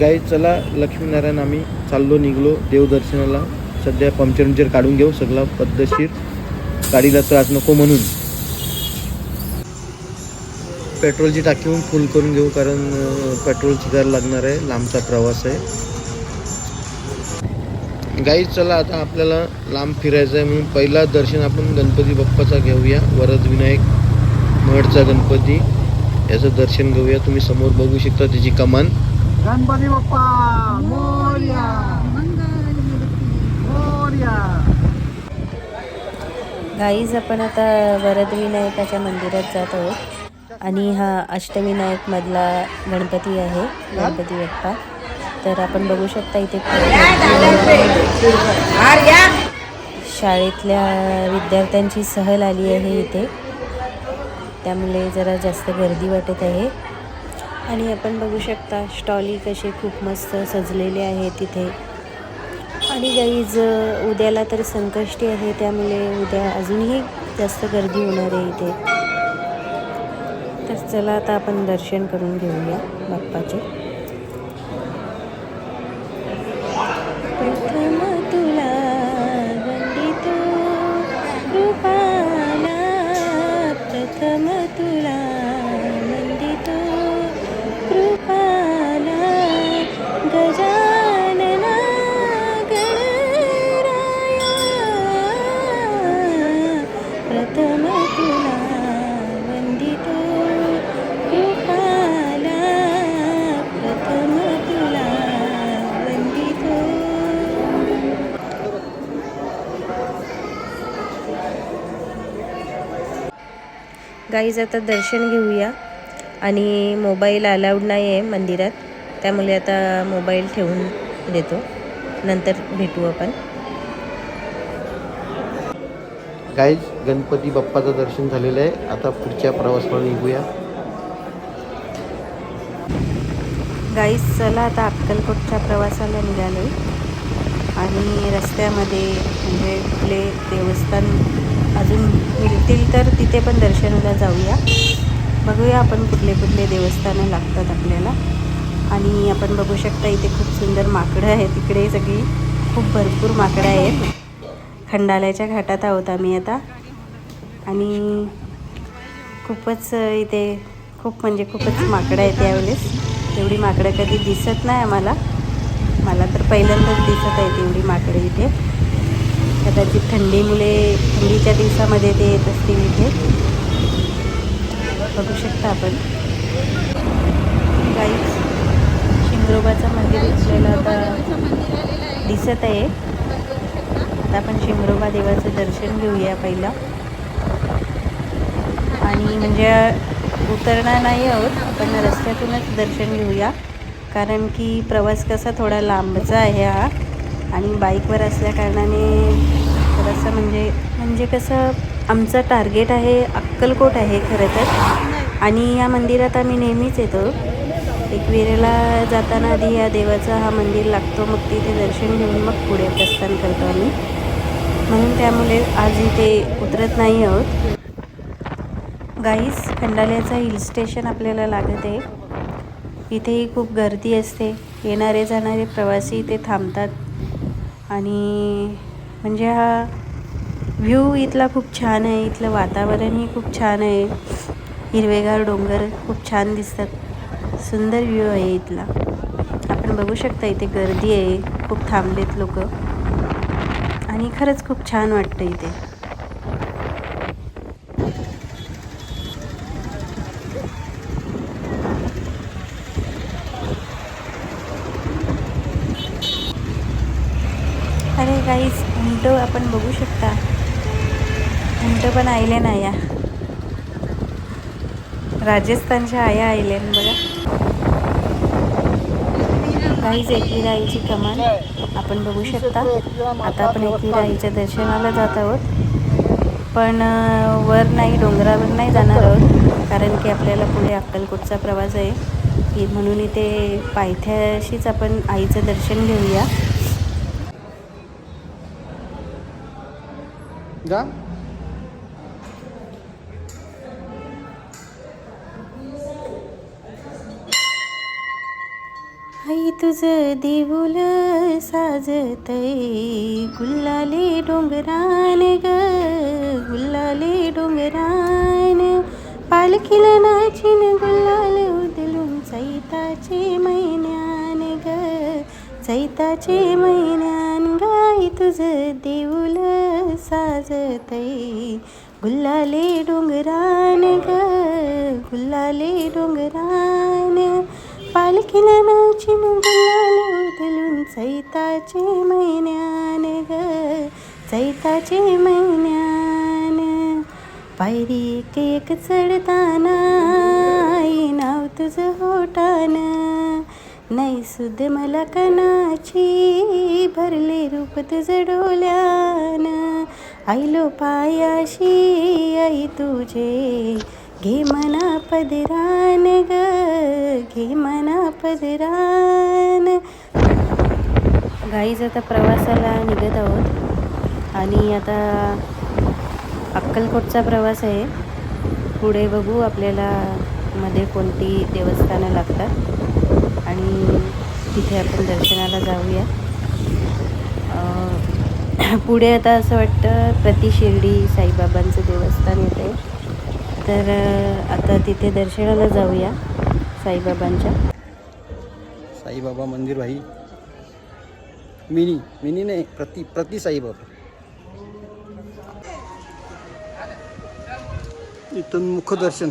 गाई चला लक्ष्मीनारायण आम्ही निघलो देवदर्शनाला. सध्या पंक्चर काढून घेऊ सगळा पद्धतशीर, गाडीला त्रास नको म्हणून. पेट्रोलची टाकीहून फुल करून घेऊ, कारण पेट्रोलची गार लागणार आहे, लांबचा प्रवास आहे. गाई चला आता आपल्याला लांब फिरायचं आहे, म्हणून पहिला दर्शन आपण गणपती बाप्पाचा घेऊया. वरद विनायक महडचा गणपती, याचं दर्शन घेऊया. तुम्ही समोर बघू शकता त्याची कमान. गणपती बाप्पा मोरया, मोरया. गाईज आपण आता वरदविनायकाच्या मंदिरात जात आहोत आणि हा अष्टविनायक मधला गणपती आहे, गणपती बाप्पा. तर आपण बघू शकता इथे शाळेतल्या विद्यार्थ्यांची सहल आली आहे इथे, त्यामुळे जरा जास्त गर्दी वाटत आहे. आणि आपण बघू शकता स्टॉली कसे खूप मस्त सजलेले आहेत तिथे. आणि गाईज उद्याला तर संकष्टी आहे, त्यामुळे उद्या अजूनही जास्त गर्दी होणार आहे इथे. तर चला आता आपण दर्शन करून घेऊया बाप्पाचे. प्रथम तुला वंदितो कृपाला, प्रथम तुला वंदितो कृपाला, गजानना गणराया, प्रथम तुला वंदितो कृपाला, प्रथम तुला वंदितो. गाईज आता दर्शन घेऊया. आणि मोबाईल अलाउड नाही आहे मंदिरात, त्यामुळे आता मोबाईल ठेवून देतो, नंतर भेटू आपण. गाईज गणपती बाप्पाचं दर्शन झालेलं आहे, आता पुढच्या प्रवासाला निघूया. गाईज चला आता अक्कलकोटच्या प्रवासाला निघालो आणि रस्त्यामध्ये म्हणजे कुठले देवस्थान अजून मिळतील तर तिथे पण दर्शनाला जाऊया. बघूया आपण कुठले कुठले देवस्थानं लागतात आपल्याला. आणि आपण बघू शकता इथे खूप सुंदर माकडं आहेत, तिकडे सगळी खूप भरपूर माकडं आहेत. खंडाल्याच्या घाटात आहोत आम्ही आता आणि खूपच इथे खूप म्हणजे खूपच माकडं आहेत यावेळेस. एवढी माकडं कधी दिसत नाही आम्हाला, मला तर पहिल्यांदाच दिसत आहेत एवढी माकडं इथे. कदाचित थंडीच्या दिवसामध्ये ते येत असतील इथे. बघू शकता आपण. गाईज शिंगरोबाचं मंदिर आपल्याला आता दिसत आहे. आता आपण शिंगरोबा देवाचं दर्शन घेऊया पहिला. आणि म्हणजे उतरणार नाही आहोत आपण, रस्त्यातूनच दर्शन घेऊया, कारण की प्रवास कसा थोडा लांबचा आहे हा आणि बाईकवर असल्या कारणाने थोडंसं म्हणजे कसं आमचं टार्गेट आहे अक्कलकोट आहे खरं तर. आणि या मंदिरात आम्ही नेहमीच येतो. एकविरेला जाताना आधी या देवाचा हा मंदिर लागतो, मग तिथे दर्शन घेऊन मग पुढे प्रस्थान करतो आम्ही, म्हणून त्यामुळे आज इथे उतरत नाही आहोत. गाईस खंडाल्याचं हिल स्टेशन आपल्याला लागत आहे. इथेही खूप गर्दी असते, येणारे जाणारे प्रवासी इथे थांबतात. आणि म्हणजे हा व्ह्यू इथला खूप छान आहे, इथलं वातावरणही खूप छान आहे, हिरवेगार डोंगर खूप छान दिसतात, सुंदर व्ह्यू आहे इथला. आपण बघू शकता इथे गर्दी आहे, खूप थांबलेत लोक आणि खरंच खूप छान वाटतं इथे. अरे गाईस उंट आपण बघू शकता, उंट पण आयले ना या राजस्थानच्या आया आयल्या बघा. गाईस एकविरा आईची कमान आपण बघू शकता. आता आपण एकविरा आईच्या दर्शनाला जात आहोत, पण वर नाही, डोंगरावर नाही जाणार आहोत, कारण की आपल्याला पुढे अक्कलकोटचा प्रवास आहे, म्हणून इथे पायथ्याशीच आपण आईचं दर्शन घेऊया. आई तुझं देऊल साजतय गुल्लाले डोंगरान ग गुल्लाले डोंगरान पालखीला नाचिन गुल्लाल उधळून चैताचे महिन्यान ग चैताचे महिन्यान गाई तुझं देऊल साजतय गुल्लाले डोंगरान ग गुल्लाले डोंगरान पालखीला नाचिन गुलाल उधळून चैताचे महिन्यान ग चैताचे महिन्यान पायरी एक एक चढताना आई नाव तुझं होटान नाही सुद मला कणाची भरले रूप तुझं डोल्यान आईलो पायाशी आई तुझे घे मना पदरान ग घे मना पदरान. गाईज आता प्रवासाला निघत आहोत आणि आता अक्कलकोटचा प्रवास आहे. पुढे बघू आपल्याला मध्ये कोणती देवस्थानं लागतात आणि तिथे आपण दर्शनाला जाऊया. पुढे आता असं वाटतं प्रति शिर्डी साईबाबांचं देवस्थान येते, तर आता तिथे दर्शनाला जाऊया साईबाबांच्या. साईबाबा मंदिर भाई मिनी नाही प्रति साईबाबा. इथून मुखदर्शन.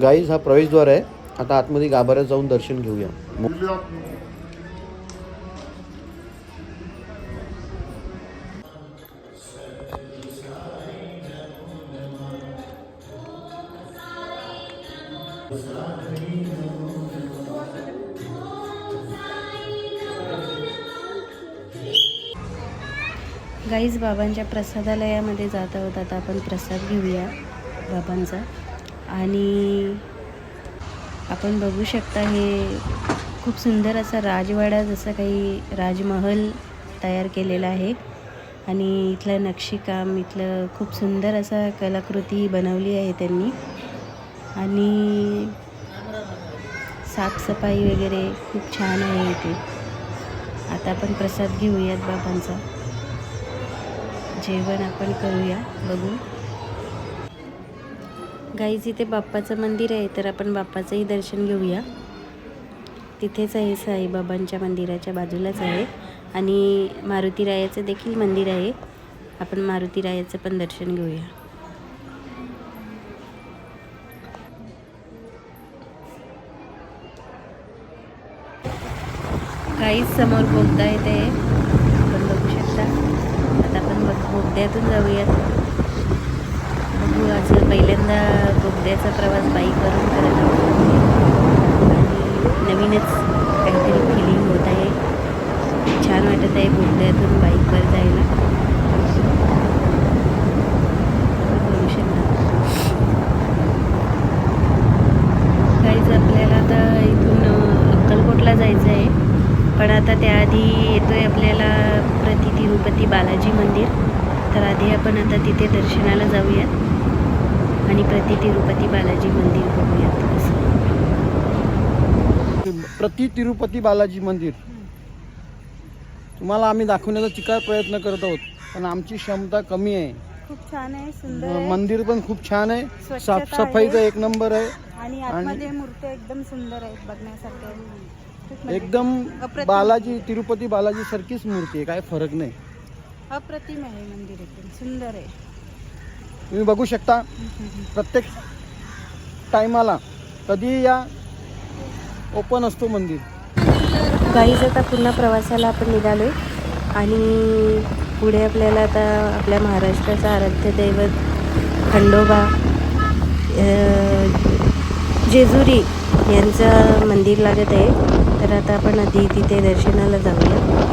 गाईज हा प्रवेशद्वार आहे. आता आतमध्ये गाभाऱ्यात जाऊन दर्शन घेऊया. गाईज बाबांच्या प्रसादालयामध्ये जात आहोत. आता आपण प्रसाद घेऊया बाबांचा. आणि आपण बघू शकता हे खूप सुंदर असा राजवाडा, जसं काही राजमहल तयार केलेला आहे. आणि इथलं नक्षीकाम, इथलं खूप सुंदर असा कलाकृती बनवली आहे त्यांनी. आणि साफसफाई वगैरे खूप छान आहे इथे. आता आपण प्रसाद घेऊयात बाबांचा. जेवण आपण करूया. बघू गाईज इथे बाप्पाचं मंदिर आहे, तर आपण बाप्पाचंही दर्शन घेऊया. तिथेच आहे, साईबाबांच्या मंदिराच्या बाजूलाच आहे. आणि मारुतीरायाचं देखील मंदिर आहे. आपण मारुतीरायाचं पण दर्शन घेऊया. गाईज समोर बोगदा येते, आपण बघू शकता. आता आपण बोगद्यातून जाऊयात. बघू, आज पहिल्यांदा बोगद्याचा प्रवास बाईकवरून करत आहोत आणि नवीनच काहीतरी फिलिंग होत आहे. छान वाटत आहे बोगद्यातून बाईकवर जायला. बघू शकता गाईज. आपल्याला आता इथून अक्कलकोटला जायचं आहे, पण आता त्याआधी येतोय आपल्याला प्रति तिरुपती बालाजी मंदिर. तर आधी आपण आता तिथे दर्शनाला जाऊयात आणि प्रति तिरुपती बालाजी मंदिर बघूयात कसं. प्रति तिरुपती बालाजी मंदिर तुम्हाला आम्ही दाखवण्याचा चिकार प्रयत्न करत आहोत, पण आमची क्षमता कमी आहे. खूप छान आहे, सुंदर आहे. मंदिर पण खूप छान आहे. स्वच्छता साफसफाईचा आहे. एक नंबर आहे. आणि आतमध्ये मूर्त्या एकदम सुंदर आहेत बघण्यासारख्या. एकदम बालाजी तिरुपती बालाजी सारखीच मूर्ती आहे, काय फरक नाही. अप्रतिम आहे मंदिर, एकदम सुंदर आहे. तुम्ही बघू शकता प्रत्येक टायमाला कधी या ओपन असतो मंदिर. गाईज आता पुन्हा प्रवासाला आपण निघालो आणि पुढे आपल्याला आता आपल्या महाराष्ट्राचा आराध्य दैवत खंडोबा जेजुरी यांचं मंदिर लागत आहे. तर आता आपण आधी तिथे दर्शनाला जाऊया.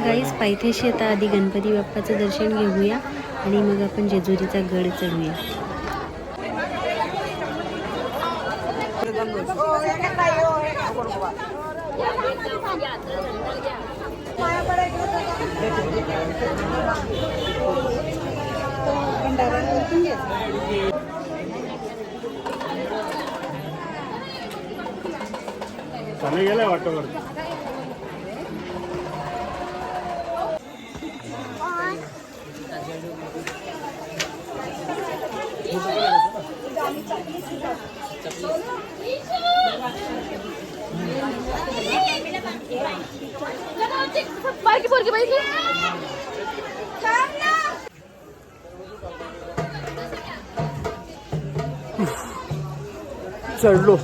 गाईज पायथ्याशी आता आधी गणपती बाप्पाचं दर्शन घेऊया आणि मग आपण जेजुरीचा गड चढूया. गेलाय वाटतं बारकी पोरगी बाई चढलो.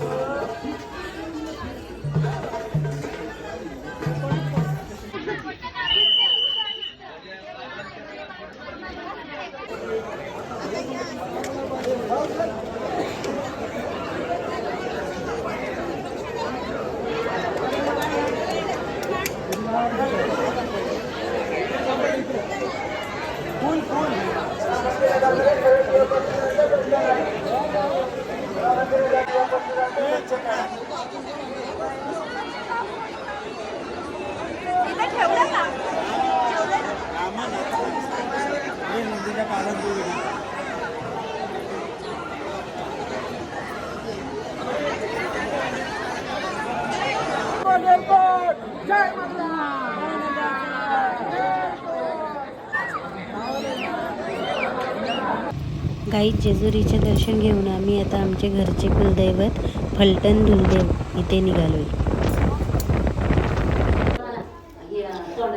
गाईत जेजुरीचे दर्शन घेऊन आम्ही आता आमचे घरचे कुलदैवत फलटण धुलदेव इथे निघालोय.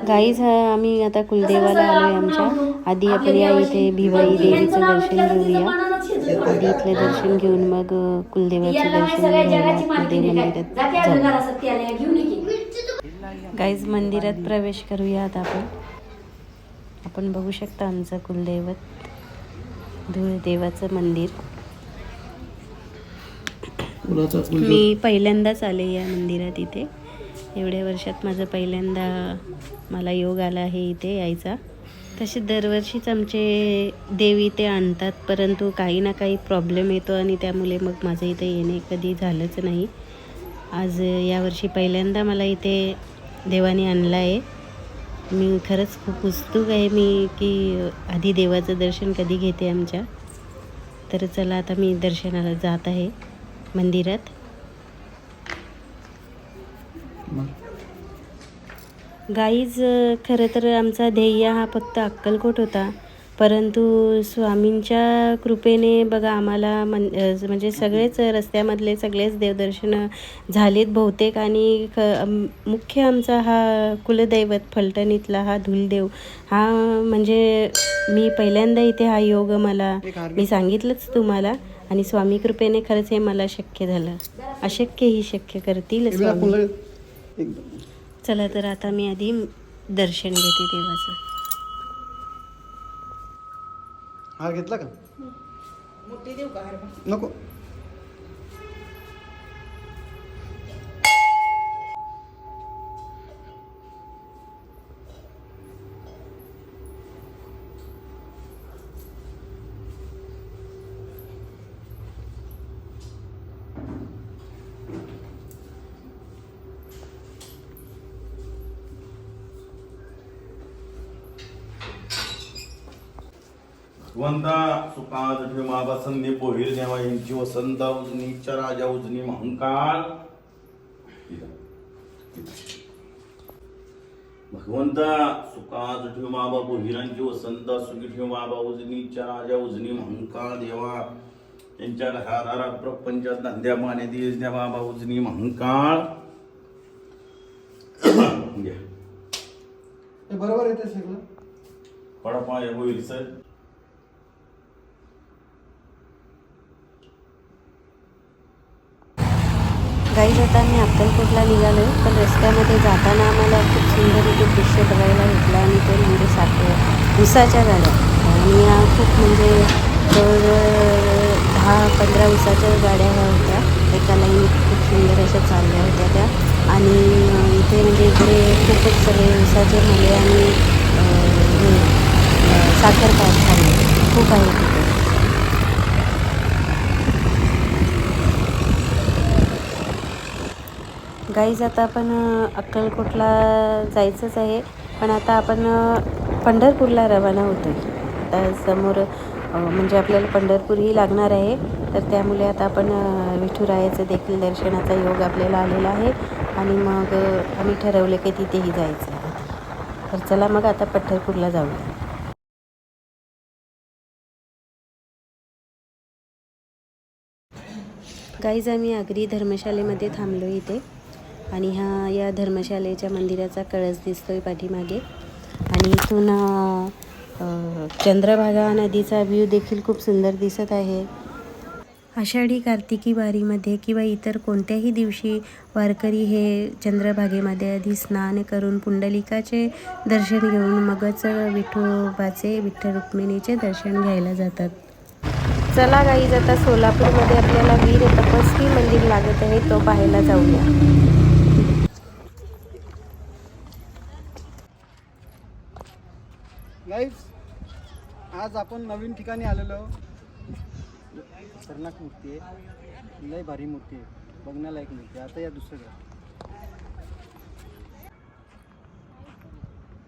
गाईज आम्ही आता कुलदेवाला आलोय आमच्या. आधी आपण या इथे भिवाई देवीचं दर्शन घेऊया. आधी इथलं दर्शन घेऊन मग कुलदेवाचं दर्शन घ्यायला कुलदेव मंदिरात जाऊ. गाईज मंदिरात प्रवेश करूया आता आपण बघू शकता आमचं कुलदैवत धुळदेवाचं मंदिर. मी पहिल्यांदाच आले या मंदिरात. इथे एवढ्या वर्षात माझं पहिल्यांदा मला योग आला आहे इथे यायचा. तसे दरवर्षीच आमचे देव इथे आणतात, परंतु काही ना काही प्रॉब्लेम येतो आणि त्यामुळे मग माझं इथे येणे कधी झालंच नाही. आज यावर्षी पहिल्यांदा मला इथे देवाने आणलं आहे. मी खरंच खूप उत्सुक आहे की आधी देवाचं दर्शन कधी घेते आमच्या. तर चला आता मी दर्शनाला जात आहे मंदिरात. गाईज खरं तर आमचा ध्येय हा फक्त अक्कलकोट होता, परंतु स्वामींच्या कृपेने बघा आम्हाला म्हणजे सगळेच रस्त्यामधले सगळेच देवदर्शनं झालेत बहुतेक. आणि मुख्य आमचा हा कुलदैवत फलटणीतला हा धुलदेव हा म्हणजे मी पहिल्यांदा इथे हा योग मी सांगितलंच तुम्हाला. आणि स्वामी कृपेने खरंच हे मला शक्य झालं. अशक्य ही शक्य करतील स्वामी. चला तर आता मी आधी दर्शन घेते देवाचं. हार घेतला का? नको. वंदा सुकाज ठेमा संधी पोहिर देवा यांची वसंता उजनीच्या राजा उजनी महंकाळ. भगवंता सुकाज ठेमा पोहिरांची वसंता सुखी ठेवा उजनीच्या राजा उजनी महंकाळ देवा यांच्या घरादारात प्रपंचात धंद्या माने देश द्या बाबा उजनी महंकाळ. बरोबर येते सगळं. पडपा होईल सर. गाईज आता मी अक्कलकोटला निघालो, पण रस्त्यामध्ये जाताना आम्हाला खूप सुंदर इथे दृश्य बघायला भेटलं. आणि ते म्हणजे उसाच्या गाड्या. आणि या खूप म्हणजे जवळजवळ 10-15 उसाच्या गाड्या ह्या होत्या. एका लाईनीत खूप सुंदर अशा चालल्या होत्या त्या. आणि इथे म्हणजे इकडे खूपच सगळे उसाचे मले आणि साखर कारखाने खूप आहेत तिथे. गाईज आता आपण अक्कलकोटला जायचंच आहे, पण आता आपण पंढरपूरला रवाना होतो आहे. आता समोर म्हणजे आपल्याला पंढरपूरही लागणार आहे, तर त्यामुळे आता आपण विठुरायाचं देखील दर्शनाचा योग आपल्याला आलेला आहे आणि मग आम्ही ठरवलं की तिथेही जायचं आहे. तर चला मग आता पंढरपूरला जाऊया. गाईज आम्ही आगरी धर्मशालेमध्ये थांबलो इथे आणि या धर्मशालेच्या मंदिराचा कळस दिसतोय पाठीमागे आणि इथून चंद्रभागा नदीचा व्ह्यू देखील खूप सुंदर दिसत आहे. आषाढी कार्तिकी वारीमध्ये किंवा इतर कोणत्याही दिवशी वारकरी हे चंद्रभागेमध्ये आधी स्नान करून पुंडलिकाचे दर्शन घेऊन मगच विठ्ठल रुक्मिणीचे दर्शन घ्यायला जातात. चला गाईज आता सोलापूरमध्ये आपल्याला वीर तपस्वी मंदिर लागत आहे, तो पाहायला जाऊया. गाईज आज आपण नवीन ठिकाणी आलेलो. खतरनाक मूर्ती आहे, लय भारी मूर्ती आहे, बघण्यालायक मूर्ती. आता या दुसरं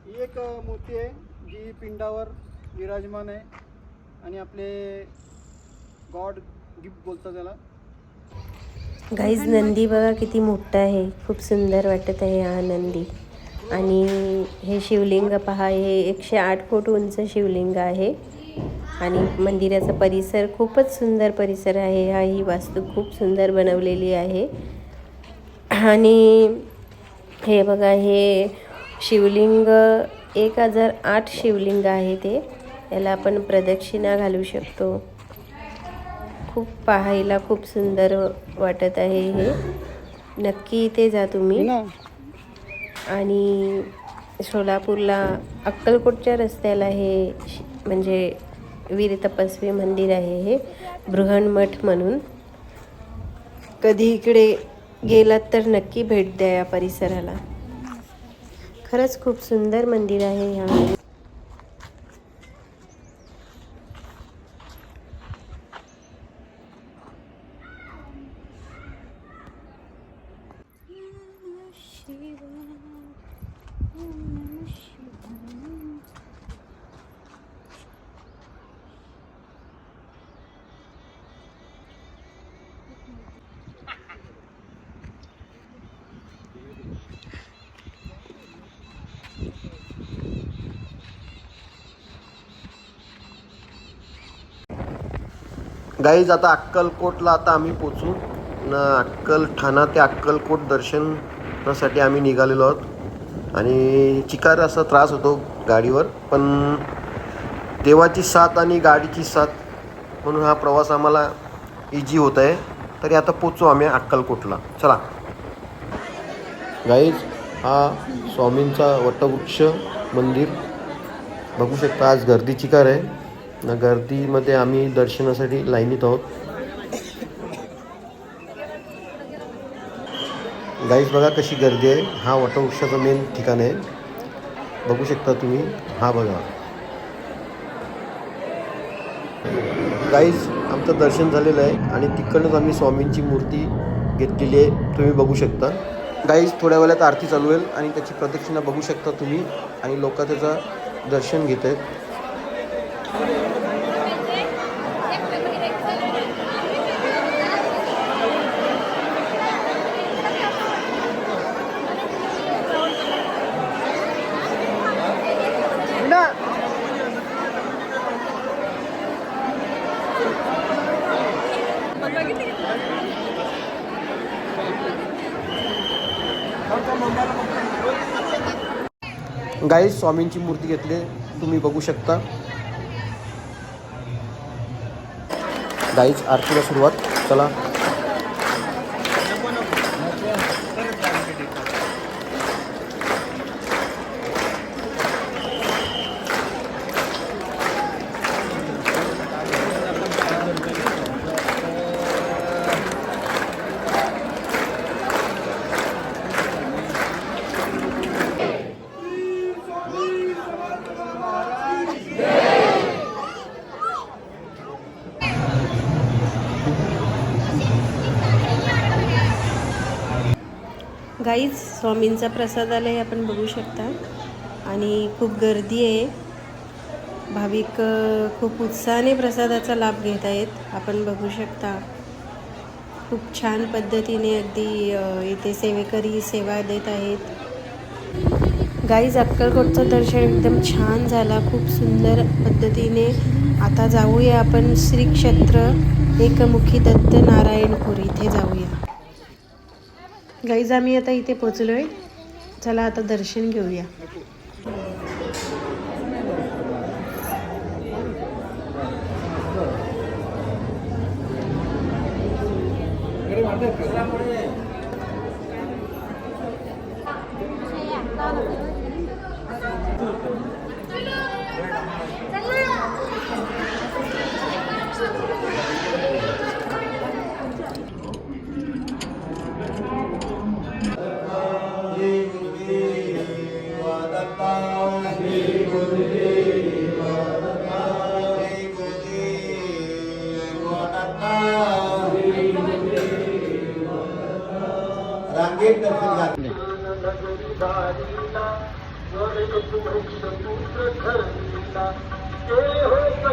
ही एक मूर्ती आहे जी पिंडावर विराजमान आहे आणि आपले गॉड गिफ्ट बोलतात त्याला. गाईज नंदी बघा किती मोठा आहे, खूप सुंदर वाटत आहे हा नंदी. आणि हे शिवलिंग पहा, हे 108 फूट उंच शिवलिंग आहे आणि मंदिराचा परिसर खूपच सुंदर परिसर आहे. ही वास्तू खूप सुंदर बनवलेली आहे. आणि हे बघा, हे शिवलिंग 1008 शिवलिंग आहे. ते याला आपण प्रदक्षिणा घालू शकतो. खूप पाहायला खूप सुंदर वाटत आहे हे. नक्की इथे जा तुम्ही. आणि सोलापूरला अक्कलकोटच्या रस्त्याला हे म्हणजे वीर तपस्वी मंदिर आहे, हे बृहन्मठ म्हणून. कधी इकडे गेलात तर नक्की भेट द्या या परिसराला. खरंच खूप सुंदर मंदिर आहे ह्या. गाईज आता अक्कलकोटला आता आम्ही पोचू ठाणा ते अक्कलकोट दर्शनासाठी आम्ही निघालेलो आहोत. आणि चिकार असा त्रास होतो गाडीवर, पण देवाची साथ आणि गाडीची साथ म्हणून हा प्रवास आम्हाला इजी होत आहे. तरी आता पोचू आम्ही अक्कलकोटला. चला गाईज, हा स्वामींचा वटवृक्ष मंदिर बघू शकता. आज गर्दी चिकार आहे ना, गर्दीमध्ये आम्ही दर्शनासाठी लाईनीत आहोत. गाईज बघा कशी गर्दी आहे. हा वटवृक्षाचं मेन ठिकाण आहे, बघू शकता तुम्ही. हा बघा गाईज, आमचं दर्शन झालेलं आहे आणि तिकडनंच आम्ही स्वामींची मूर्ती घेतलेली आहे, तुम्ही बघू शकता. गाईज थोड्या वेळात आरती चालू होईल आणि त्याची प्रदक्षिणा बघू शकता तुम्ही आणि लोक त्याचं दर्शन घेत आहेत. गाईज स्वामींची मूर्ती घेतली, तुम्ही बघू शकता. गाईज आरतीला सुरुवात. चला गाईज स्वामींचा प्रसादालय आपण बघू शकता आणि खूप गर्दी आहे. भाविक खूप उत्साहाने प्रसादाचा लाभ घेत आहेत. आपण बघू शकता खूप छान पद्धतीने अगदी इथे सेवेकरी सेवा देत आहेत. गाईज अक्कलकोटचं दर्शन एकदम छान झाला, खूप सुंदर पद्धतीने. आता जाऊया आपण श्री क्षेत्र एकमुखी दत्त नारायणपूर इथे जाऊया. गाईज आम्ही आता इथे पोचलोय. चला आता दर्शन घेऊया. रांगेत दर्शन घातले. वरद पुरुष पुत्र धरला, जय हो